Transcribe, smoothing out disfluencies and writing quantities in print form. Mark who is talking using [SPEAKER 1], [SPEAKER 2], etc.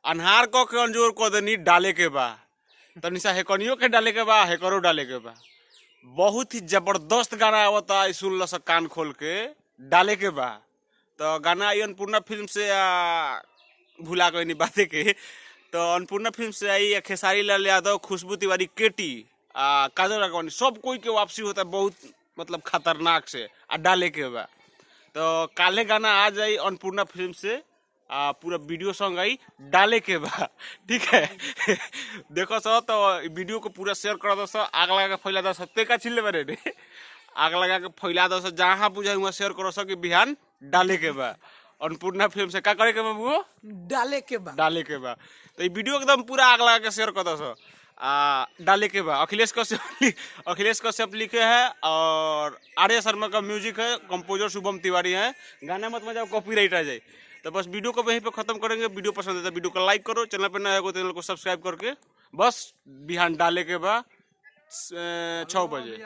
[SPEAKER 1] अनहार को के अंजोर को देनी डाले के बा तनिसा हेकनियो के डाले के बा हेकरो डाले के बा। बहुत ही जबरदस्त गाना आवता सुन लो सब कान खोल के डाले के बा। तो गाना आई अन्नपूर्णा फिल्म से भुला गई नहीं बातें के। तो अन्नपूर्णा फिल्म से आई खेसारी लाल यादव, खुशबू तिवारी, केटी, काजल राघवानी, सब कोई के वापसी होता है बहुत मतलब खतरनाक से डाले के बा। तो काले गाना आ जाई अन्नपूर्णा फिल्म से पूरा वीडियो सॉन्ग आई डाले के बा। ठीक है देखो सो तो वीडियो को पूरा शेयर कर दो सो, आग लगा के फैला दो सत्ते का चिल्ले बरे रे आग लगा के फैला दो सो, जहाँ बुझाई वहाँ शेयर करो सो कि बिहान डाले के बा। अन्नपूर्णा फिल्म से क्या करे के बा वो
[SPEAKER 2] डाले के बा।
[SPEAKER 1] तो ये वीडियो एकदम पूरा आग लगा के शेयर कर दो सो डाले के बा। अखिलेश कश्यप लिखे है और आर्य शर्मा का म्यूजिक है, कंपोजर शुभम तिवारी है। गाना मत मजा कॉपीराइट आ जाए। तो बस वीडियो को वहीं पे खत्म करेंगे। वीडियो पसंद है तो वीडियो को लाइक करो, चैनल पे नया हो तो चैनल को सब्सक्राइब करके बस बिहान डाले के बा 6 बजे।